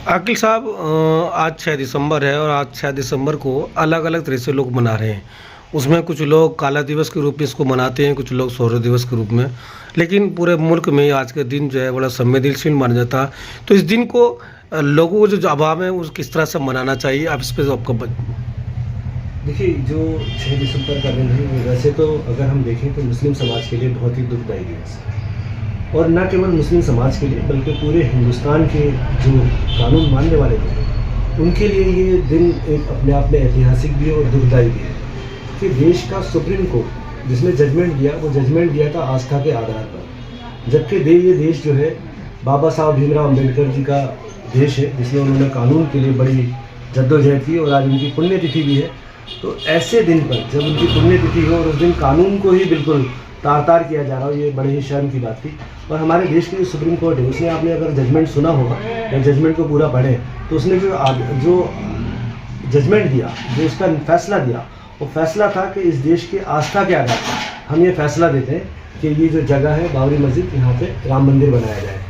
अकील साहब, आज 6 दिसंबर है और आज 6 दिसंबर को अलग अलग तरह से लोग मना रहे हैं। उसमें कुछ लोग काला दिवस के रूप में इसको मनाते हैं, कुछ लोग शौर्य दिवस के रूप में। लेकिन पूरे मुल्क में आज का दिन जो है बड़ा संवेदनशील माना जाता है। तो इस दिन को लोगों को जो अभाव है उस किस तरह से मनाना चाहिए, आप इस पर आपका देखिए, जो 6 दिसंबर का दिन है वैसे तो अगर हम देखें तो मुस्लिम समाज के लिए बहुत ही दुखदायी दिवस है। और न केवल मुस्लिम समाज के लिए बल्कि पूरे हिंदुस्तान के जो कानून मानने वाले लोग हैं उनके लिए ये दिन एक अपने आप में ऐतिहासिक भी है और दुखदायी भी है कि देश का सुप्रीम कोर्ट जिसने जजमेंट दिया वो जजमेंट दिया था आस्था के आधार पर, जबकि ये देश जो है बाबा साहब भीमराव अम्बेडकर जी का देश है जिसमें उन्होंने कानून के लिए बड़ी जद्दोजहद की और आज उनकी पुण्यतिथि भी है। तो ऐसे दिन पर जब उनकी पुण्यतिथि हो और उस दिन कानून को ही बिल्कुल तार किया जा रहा हो, ये बड़े ही शर्म की बात थी। और हमारे देश की जो सुप्रीम कोर्ट है उसने आपने अगर जजमेंट सुना होगा या जजमेंट को पूरा पढ़े तो उसने जो जजमेंट दिया, जो उसका फैसला दिया, वो फैसला था कि इस देश के आस्था के आधार पर हम ये फैसला देते हैं कि ये जो जगह है बाबरी मस्जिद, यहाँ पे राम मंदिर बनाया जाए।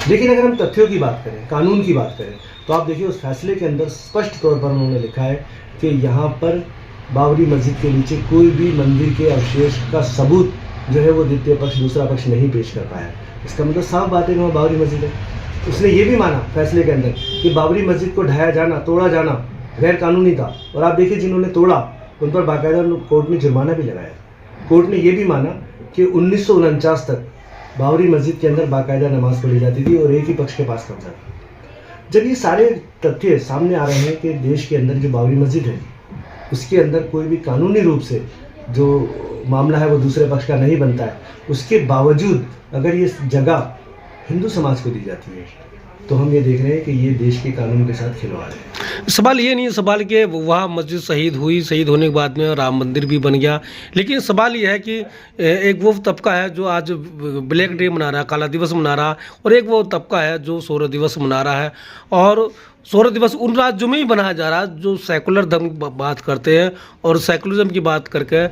लेकिन अगर हम तथ्यों की बात करें, कानून की बात करें, तो आप देखिए उस फैसले के अंदर स्पष्ट तौर पर उन्होंने लिखा है कि यहाँ पर बाबरी मस्जिद के नीचे कोई भी मंदिर के अवशेष का सबूत जो है वो द्वितीय पक्ष, दूसरा पक्ष नहीं पेश कर पाया। इसका मतलब साफ बात है कि वहाँ बाबरी मस्जिद है। उसने ये भी माना फैसले के अंदर कि बाबरी मस्जिद को ढाया जाना, तोड़ा जाना गैर कानूनी था। और आप देखिए जिन्होंने तोड़ा उन पर बाकायदा कोर्ट ने जुर्माना भी लगाया। कोर्ट ने ये भी माना कि 1949 तक बाबरी मस्जिद के अंदर बाकायदा नमाज पढ़ी जाती थी और एक ही पक्ष के पास कब्जा था। जब ये सारे तथ्य सामने आ रहे हैं कि देश के अंदर जो बाबरी मस्जिद है उसके अंदर कोई भी कानूनी रूप से जो मामला है वो दूसरे पक्ष का नहीं बनता है, उसके बावजूद अगर ये जगह हिंदू समाज को दी जाती है तो हम ये देख रहे हैं कि ये देश के कानून के साथ खिलवाड़ है। सवाल ये नहीं है, सवाल कि वहाँ मस्जिद शहीद हुई, शहीद होने के बाद में राम मंदिर भी बन गया। लेकिन सवाल ये है कि एक वो तबका है जो आज ब्लैक डे मना रहा है, काला दिवस मना रहा है, और एक वो तबका है जो शौर्य दिवस मना रहा है। और शौर्य दिवस उन राज्यों में ही बनाया जा रहा है जो सेकुलर धर्म की बात करते हैं और सेकुलरिज्म की बात करके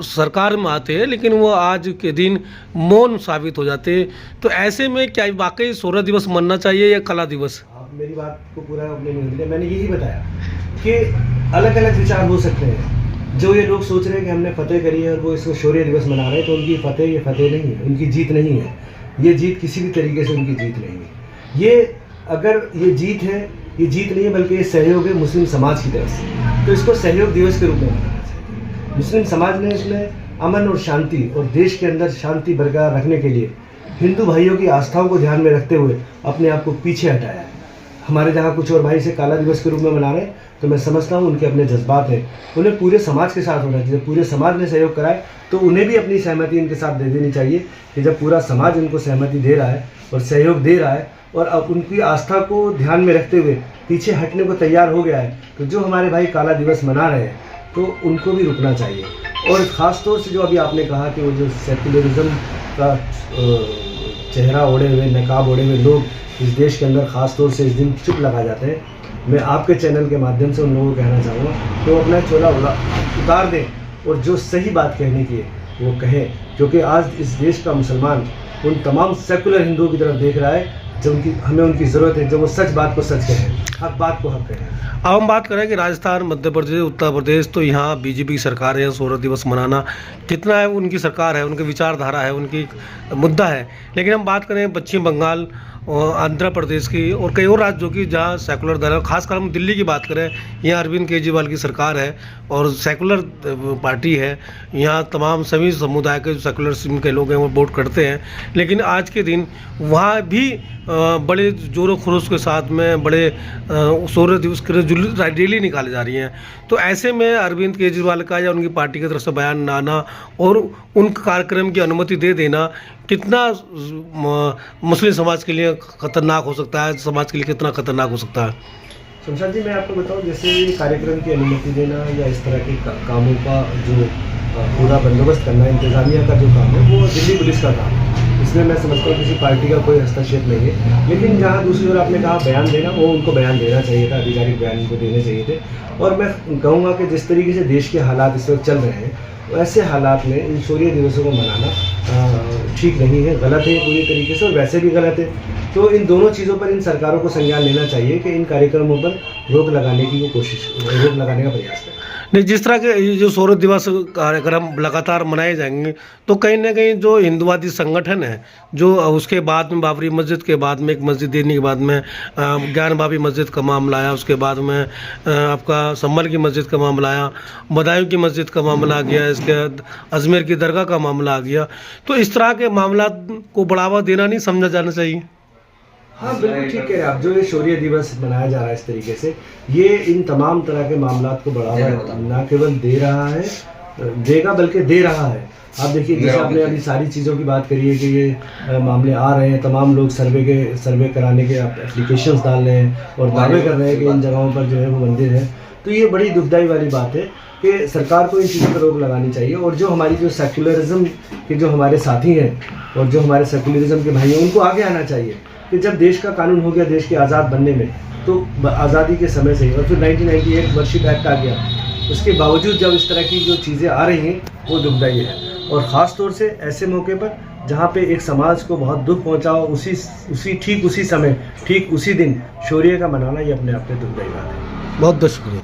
सरकार में आते हैं, लेकिन वो आज के दिन मौन साबित हो जाते हैं। तो ऐसे में क्या वाकई शौर्य दिवस मनना चाहिए या काला दिवस? आप मेरी बात को पूरा अपने नहीं दिया, मैंने यही बताया कि अलग अलग विचार हो सकते हैं। जो ये लोग सोच रहे हैं कि हमने फतेह करी है और वो इसको शौर्य दिवस मना रहे हैं, तो उनकी फतेह ये फतेह नहीं है, उनकी जीत नहीं है। ये जीत किसी भी तरीके से उनकी जीत नहीं है। ये अगर ये जीत है, ये जीत नहीं है बल्कि ये सहयोग है मुस्लिम समाज की तरफ से, तो इसको सहयोग दिवस के रूप में मनाना चाहिए। मुस्लिम समाज ने इसमें अमन और शांति और देश के अंदर शांति बरकरार रखने के लिए हिंदू भाइयों की आस्थाओं को ध्यान में रखते हुए अपने आप को पीछे हटाया है। हमारे जहाँ कुछ और भाई से काला दिवस के रूप में मना रहे हैं तो मैं समझता हूँ उनके अपने जज्बात हैं, उन्हें पूरे समाज के साथ होना चाहिए। पूरे समाज ने सहयोग कराए तो उन्हें भी अपनी सहमति इनके साथ दे देनी चाहिए कि जब पूरा समाज इनको सहमति दे रहा है और सहयोग दे रहा है और अब उनकी आस्था को ध्यान में रखते हुए पीछे हटने को तैयार हो गया है, तो जो हमारे भाई काला दिवस मना रहे हैं तो उनको भी रुकना चाहिए। और ख़ास तौर से जो अभी आपने कहा कि वो जो सेकुलरिज्म का चेहरा ओढ़े हुए, नकाब ओढ़े हुए लोग इस देश के अंदर ख़ास तौर से इस दिन चुप लगा जाते हैं, मैं आपके चैनल के माध्यम से उन लोगों को कहना चाहूँगा कि वो अपना चोला उतार दें और जो सही बात कहने की है वो कहें। क्योंकि आज इस देश का मुसलमान उन तमाम सेकुलर हिंदुओं की तरफ देख रहा है जो हमें उनकी ज़रूरत है, जो वो सच बात को सच कहें, हक बात को हक कहें। अब हम बात करें कि राजस्थान, मध्य प्रदेश, उत्तर प्रदेश, तो यहाँ बीजेपी की सरकार है। शौर्य दिवस मनाना कितना है उनकी सरकार है, उनकी विचारधारा है, उनकी मुद्दा है। लेकिन हम बात करें पश्चिम बंगाल और आंध्र प्रदेश की और कई और राज्यों की जहाँ सेकुलर धर्म, खासकर हम दिल्ली की बात करें, यहाँ अरविंद केजरीवाल की सरकार है और सेकुलर पार्टी है। यहाँ तमाम सभी समुदाय के जो सेकुलर के लोग हैं वो वोट करते हैं। लेकिन आज के दिन वहाँ भी बड़े जोरों खरोश के साथ में बड़े शौर्य दिवस की रैली निकाली जा रही हैं। तो ऐसे में अरविंद केजरीवाल का या उनकी पार्टी की तरफ से बयान ना आना और उन कार्यक्रम की अनुमति दे देना कितना मुस्लिम समाज के लिए खतरनाक हो सकता है, समाज के लिए कितना खतरनाक हो सकता है? शमशाद जी, मैं आपको बताऊं, जैसे ये कार्यक्रम की अनुमति देना या इस तरह के कामों का जो पूरा बंदोबस्त करना, इंतज़ामिया का जो काम है वो दिल्ली पुलिस का काम है। इसमें मैं समझता हूँ किसी पार्टी का कोई हस्तक्षेप नहीं है। लेकिन जहाँ दूसरी ओर आपने कहा बयान देना, वो उनको बयान देना चाहिए था, आधिकारिक बयान उनको देने चाहिए थे। और मैं कहूँगा कि जिस तरीके से देश के हालात इस वक्त चल रहे हैं, ऐसे हालात में इन शौर्य दिवसों को मनाना ठीक नहीं है, गलत है पूरी तरीके से, और वैसे भी गलत है। तो इन दोनों चीज़ों पर इन सरकारों को संज्ञान लेना चाहिए कि इन कार्यक्रमों पर रोक लगाने की रोक लगाने का प्रयास करें। नहीं, जिस तरह के ये जो शौर्य दिवस कार्यक्रम लगातार मनाए जाएंगे तो कहीं ना कहीं जो हिंदुवादी संगठन है, जो उसके बाद में बाबरी मस्जिद के बाद में एक मस्जिद देने के बाद में ज्ञान बाबी मस्जिद का मामला आया, उसके बाद में आपका संभल की मस्जिद का मामला आया, बदायूं की मस्जिद का मामला आ गया, इसके बाद अजमेर की दरगाह का मामला आ गया, तो इस तरह के मामला को बढ़ावा देना नहीं समझा जाना चाहिए? हाँ बिल्कुल ठीक कह रहे हैं आप। जो ये शौर्य दिवस मनाया जा रहा है इस तरीके से, ये इन तमाम तरह के मामलात को बढ़ावा ना केवल दे रहा है, देगा बल्कि दे रहा है। आप देखिए जैसे आपने अभी सारी चीज़ों की बात करी है कि ये मामले आ रहे हैं, तमाम लोग सर्वे कराने के एप्लीकेशंस डाल रहे हैं और दावे कर रहे हैं कि इन जगहों पर जो है वो मंदिर है। तो ये बड़ी दुखदाई वाली बात है कि सरकार को इन चीज़ों पर रोक लगानी चाहिए। और जो हमारी जो सेक्युलरिज्म के जो हमारे साथी हैं और जो हमारे सेक्युलरिज्म के भाई हैं, उनको आगे आना चाहिए कि जब देश का कानून हो गया देश के आज़ाद बनने में, तो आज़ादी के समय से ही, और फिर 1998 वर्षिप एक्ट आ गया, उसके बावजूद जब इस तरह की जो चीज़ें आ रही हैं वो दुखदाई है। और ख़ास तौर से ऐसे मौके पर जहाँ पे एक समाज को बहुत दुख पहुँचा हो, उसी समय ठीक उसी दिन शौर्य का मनाना, ये अपने आप में दुखदाई बात है। बहुत बहुत शुक्रिया।